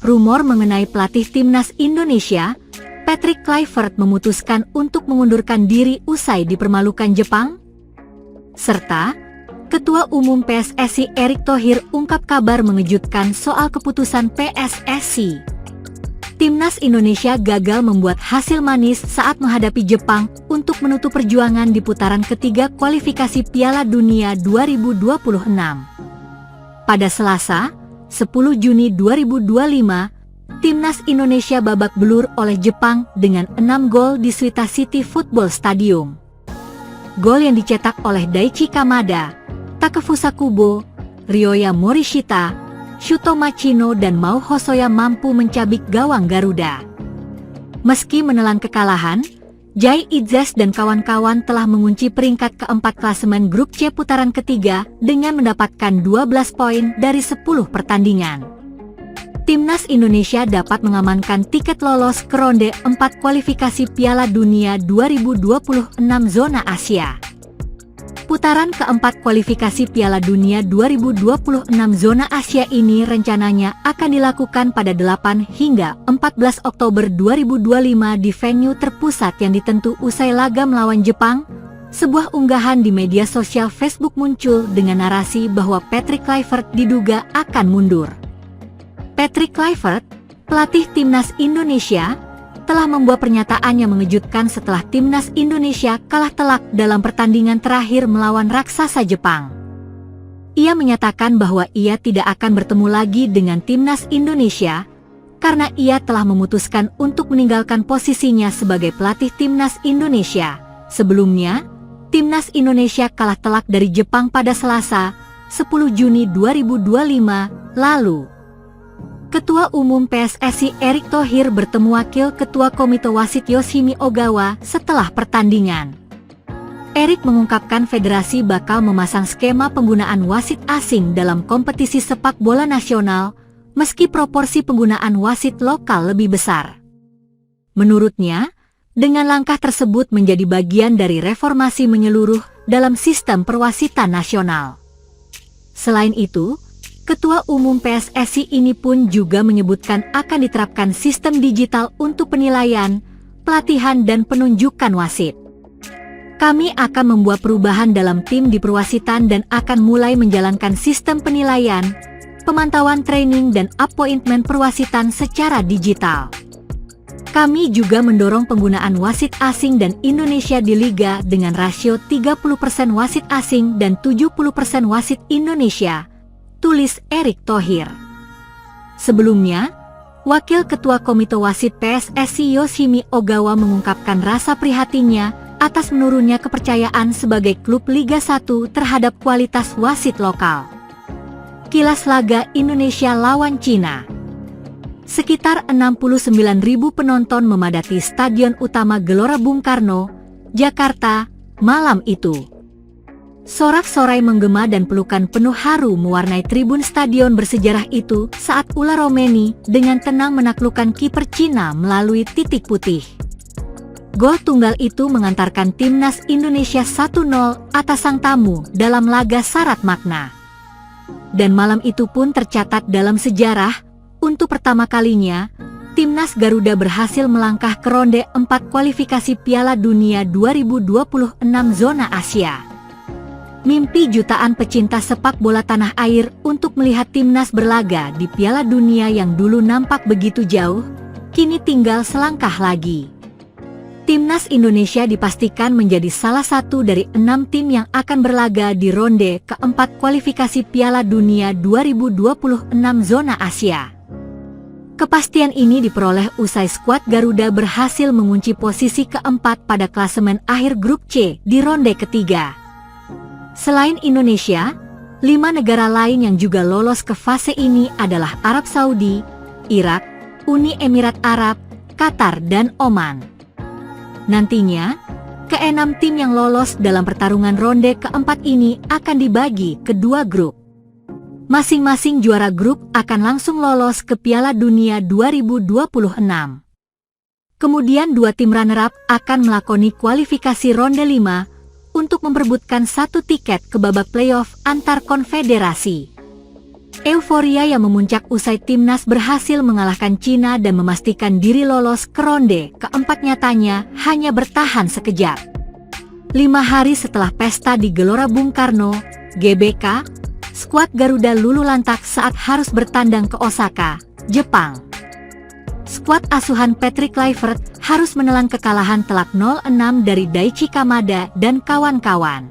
rumor mengenai pelatih timnas Indonesia, Patrick Kluivert memutuskan untuk mengundurkan diri usai dipermalukan Jepang? Serta, Ketua Umum PSSI Erick Thohir ungkap kabar mengejutkan soal keputusan PSSI. Timnas Indonesia gagal membuat hasil manis saat menghadapi Jepang untuk menutup perjuangan di putaran ketiga kualifikasi Piala Dunia 2026. Pada Selasa, 10 Juni 2025, Timnas Indonesia babak belur oleh Jepang dengan 6 gol di Suita City Football Stadium. Gol yang dicetak oleh Daichi Kamada, Takefusa Kubo, Ryoya Morishita, Shuto Machino dan Mao Hosoya mampu mencabik gawang Garuda. Meski menelan kekalahan, Jai Idzes dan kawan-kawan telah mengunci peringkat keempat klasemen grup C putaran ketiga dengan mendapatkan 12 poin dari 10 pertandingan. Timnas Indonesia dapat mengamankan tiket lolos ke ronde 4 kualifikasi Piala Dunia 2026 zona Asia. Putaran keempat kualifikasi Piala Dunia 2026 zona Asia ini rencananya akan dilakukan pada 8 hingga 14 Oktober 2025 di venue terpusat yang ditentu usai laga melawan Jepang. Sebuah unggahan di media sosial Facebook muncul dengan narasi bahwa Patrick Kluivert diduga akan mundur. Patrick Kluivert, pelatih timnas Indonesia, telah membuat pernyataan yang mengejutkan setelah timnas Indonesia kalah telak dalam pertandingan terakhir melawan raksasa Jepang. Ia menyatakan bahwa ia tidak akan bertemu lagi dengan timnas Indonesia karena ia telah memutuskan untuk meninggalkan posisinya sebagai pelatih timnas Indonesia. Sebelumnya, timnas Indonesia kalah telak dari Jepang pada Selasa, 10 Juni 2025 lalu. Ketua Umum PSSI Erick Thohir bertemu Wakil Ketua Komite Wasit Yoshimi Ogawa setelah pertandingan. Erick mengungkapkan federasi bakal memasang skema penggunaan wasit asing dalam kompetisi sepak bola nasional, meski proporsi penggunaan wasit lokal lebih besar. Menurutnya, dengan langkah tersebut menjadi bagian dari reformasi menyeluruh dalam sistem perwasitan nasional. Selain itu, Ketua Umum PSSI ini pun juga menyebutkan akan diterapkan sistem digital untuk penilaian, pelatihan dan penunjukan wasit. Kami akan membuat perubahan dalam tim di perwasitan dan akan mulai menjalankan sistem penilaian, pemantauan training dan appointment perwasitan secara digital. Kami juga mendorong penggunaan wasit asing dan Indonesia di Liga dengan rasio 30% wasit asing dan 70% wasit Indonesia, tulis Erick Thohir. Sebelumnya, Wakil Ketua Komite Wasit PSSI Yoshimi Ogawa mengungkapkan rasa prihatinnya atas menurunnya kepercayaan sebagai klub Liga 1 terhadap kualitas wasit lokal. Kilas laga Indonesia lawan Cina. Sekitar 69.000 penonton memadati Stadion Utama Gelora Bung Karno, Jakarta, malam itu. Sorak-sorai menggema dan pelukan penuh haru mewarnai tribun stadion bersejarah itu saat Ula Romeni dengan tenang menaklukkan kiper Cina melalui titik putih. Gol tunggal itu mengantarkan timnas Indonesia 1-0 atas sang tamu dalam laga syarat makna. Dan malam itu pun tercatat dalam sejarah, untuk pertama kalinya, timnas Garuda berhasil melangkah ke ronde 4 kualifikasi Piala Dunia 2026 zona Asia. Mimpi jutaan pecinta sepak bola tanah air untuk melihat timnas berlaga di Piala Dunia yang dulu nampak begitu jauh, kini tinggal selangkah lagi. Timnas Indonesia dipastikan menjadi salah satu dari 6 tim yang akan berlaga di ronde keempat kualifikasi Piala Dunia 2026 zona Asia. Kepastian ini diperoleh usai skuad Garuda berhasil mengunci posisi keempat pada klasemen akhir grup C di ronde ketiga. Selain Indonesia, 5 negara lain yang juga lolos ke fase ini adalah Arab Saudi, Irak, Uni Emirat Arab, Qatar dan Oman. Nantinya, ke-6 tim yang lolos dalam pertarungan ronde keempat ini akan dibagi ke 2 grup. Masing-masing juara grup akan langsung lolos ke Piala Dunia 2026. Kemudian 2 tim runner-up akan melakoni kualifikasi ronde 5 untuk memperebutkan 1 tiket ke babak playoff antar konfederasi. Euforia yang memuncak usai timnas berhasil mengalahkan Cina dan memastikan diri lolos ke ronde keempat nyatanya hanya bertahan sekejap. 5 hari setelah pesta di Gelora Bung Karno, GBK, skuad Garuda luluh lantak saat harus bertandang ke Osaka, Jepang. Skuad asuhan Patrick Kluivert harus menelan kekalahan telak 0-6 dari Daichi Kamada dan kawan-kawan.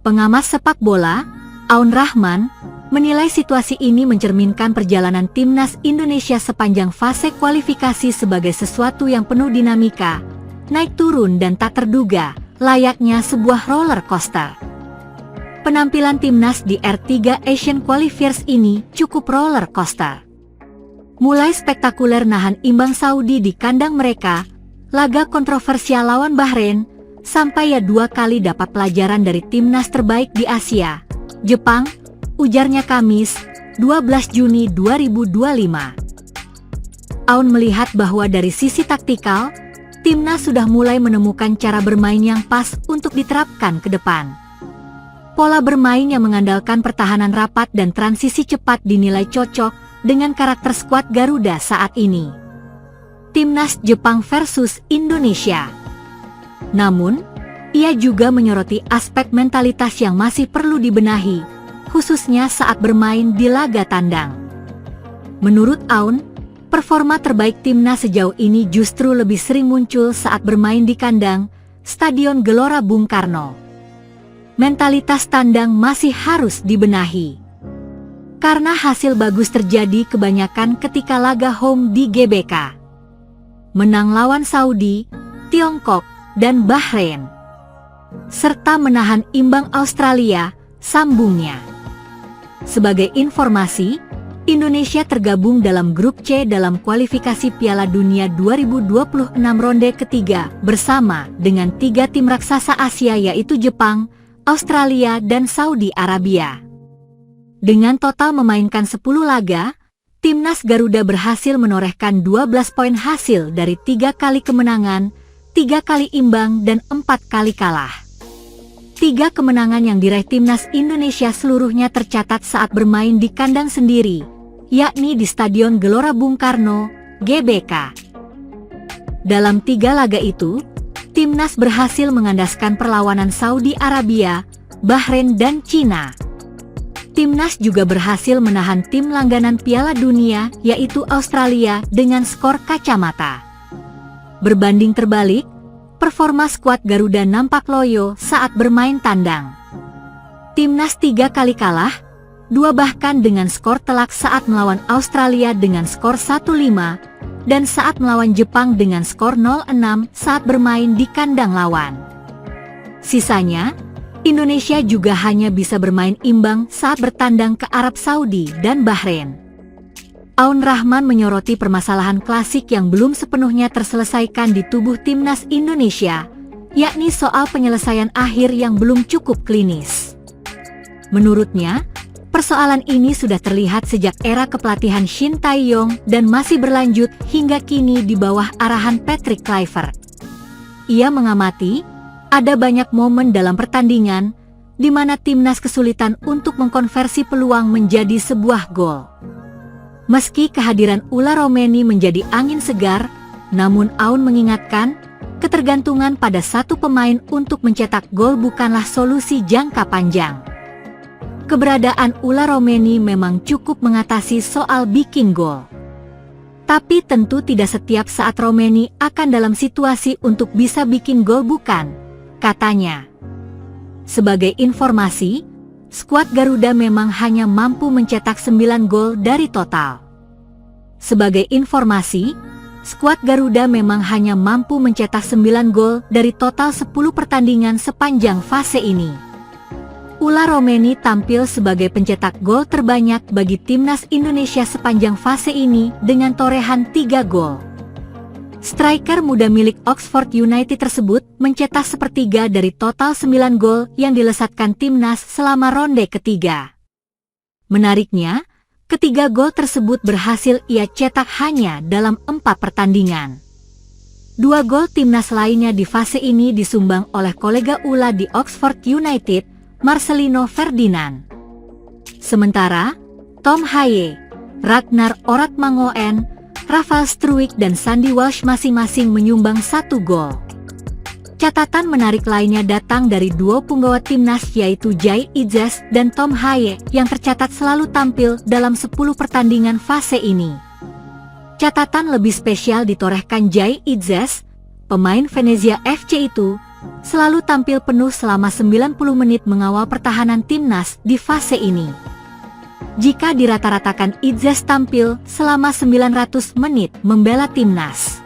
Pengamat sepak bola, Aun Rahman, menilai situasi ini mencerminkan perjalanan timnas Indonesia sepanjang fase kualifikasi sebagai sesuatu yang penuh dinamika, naik turun dan tak terduga, layaknya sebuah roller coaster. Penampilan timnas di R3 Asian Qualifiers ini cukup roller coaster. Mulai spektakuler nahan imbang Saudi di kandang mereka, laga kontroversial lawan Bahrain, sampai ya 2 kali dapat pelajaran dari timnas terbaik di Asia, Jepang, ujarnya Kamis, 12 Juni 2025. Aun melihat bahwa dari sisi taktikal, timnas sudah mulai menemukan cara bermain yang pas untuk diterapkan ke depan. Pola bermain yang mengandalkan pertahanan rapat dan transisi cepat dinilai cocok dengan karakter skuad Garuda saat ini. Timnas Jepang versus Indonesia. Namun, ia juga menyoroti aspek mentalitas yang masih perlu dibenahi, khususnya saat bermain di laga tandang. Menurut Aun, performa terbaik timnas sejauh ini justru lebih sering muncul saat bermain di kandang, Stadion Gelora Bung Karno. Mentalitas tandang masih harus dibenahi. Karena hasil bagus terjadi kebanyakan ketika laga home di GBK. Menang lawan Saudi, Tiongkok, dan Bahrain. Serta menahan imbang Australia, sambungnya. Sebagai informasi, Indonesia tergabung dalam grup C dalam kualifikasi Piala Dunia 2026 ronde ketiga bersama dengan 3 tim raksasa Asia yaitu Jepang, Australia dan Saudi Arabia. Dengan total memainkan 10 laga, timnas Garuda berhasil menorehkan 12 poin hasil dari 3 kali kemenangan, 3 kali imbang dan 4 kali kalah. 3 kemenangan yang diraih timnas Indonesia seluruhnya tercatat saat bermain di kandang sendiri, yakni di Stadion Gelora Bung Karno, GBK. Dalam 3 laga itu, timnas berhasil mengandaskan perlawanan Saudi Arabia, Bahrain dan Cina. Timnas juga berhasil menahan tim langganan Piala Dunia yaitu Australia dengan skor kacamata. Berbanding terbalik, performa skuad Garuda nampak loyo saat bermain tandang. Timnas 3 kali kalah, 2 bahkan dengan skor telak saat melawan Australia dengan skor 1-5, dan saat melawan Jepang dengan skor 0-6 saat bermain di kandang lawan. Sisanya, Indonesia juga hanya bisa bermain imbang saat bertandang ke Arab Saudi dan Bahrain. Aun Rahman menyoroti permasalahan klasik yang belum sepenuhnya terselesaikan di tubuh timnas Indonesia, yakni soal penyelesaian akhir yang belum cukup klinis. Menurutnya, persoalan ini sudah terlihat sejak era kepelatihan Shin Tae-yong dan masih berlanjut hingga kini di bawah arahan Patrick Kluivert. Ia mengamati, ada banyak momen dalam pertandingan di mana timnas kesulitan untuk mengkonversi peluang menjadi sebuah gol. Meski kehadiran Ula Romeni menjadi angin segar, namun Aun mengingatkan, ketergantungan pada satu pemain untuk mencetak gol bukanlah solusi jangka panjang. Keberadaan Ula Romeni memang cukup mengatasi soal bikin gol. Tapi tentu tidak setiap saat Romeni akan dalam situasi untuk bisa bikin gol bukan, katanya. Sebagai informasi, skuad Garuda memang hanya mampu mencetak 9 gol dari total. Sebagai informasi, skuad Garuda memang hanya mampu mencetak 9 gol dari total 10 pertandingan sepanjang fase ini. Ula Romeni tampil sebagai pencetak gol terbanyak bagi timnas Indonesia sepanjang fase ini dengan torehan 3 gol. Striker muda milik Oxford United tersebut mencetak sepertiga dari total 9 gol yang dilesatkan timnas selama ronde ketiga. Menariknya, ketiga gol tersebut berhasil ia cetak hanya dalam 4 pertandingan. 2 gol timnas lainnya di fase ini disumbang oleh kolega Ula di Oxford United, Marcelino Ferdinand. Sementara, Tom Haye, Ragnar Oratmangoen, Rafael Struijk dan Sandy Walsh masing-masing menyumbang 1 gol. Catatan menarik lainnya datang dari duo punggawa timnas yaitu Jay Idzes dan Tom Haye yang tercatat selalu tampil dalam 10 pertandingan fase ini. Catatan lebih spesial ditorehkan Jay Idzes, pemain Venezia FC itu, selalu tampil penuh selama 90 menit mengawal pertahanan timnas di fase ini. Jika dirata-ratakan, Idzes tampil selama 900 menit membela timnas.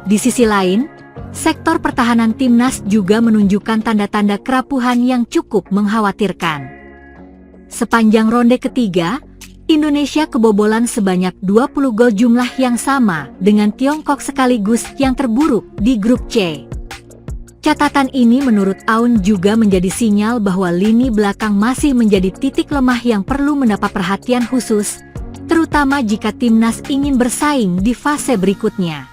Di sisi lain, sektor pertahanan timnas juga menunjukkan tanda-tanda kerapuhan yang cukup mengkhawatirkan. Sepanjang ronde ketiga, Indonesia kebobolan sebanyak 20 gol, jumlah yang sama dengan Tiongkok sekaligus yang terburuk di grup C. Catatan ini menurut Aun juga menjadi sinyal bahwa lini belakang masih menjadi titik lemah yang perlu mendapat perhatian khusus, terutama jika timnas ingin bersaing di fase berikutnya.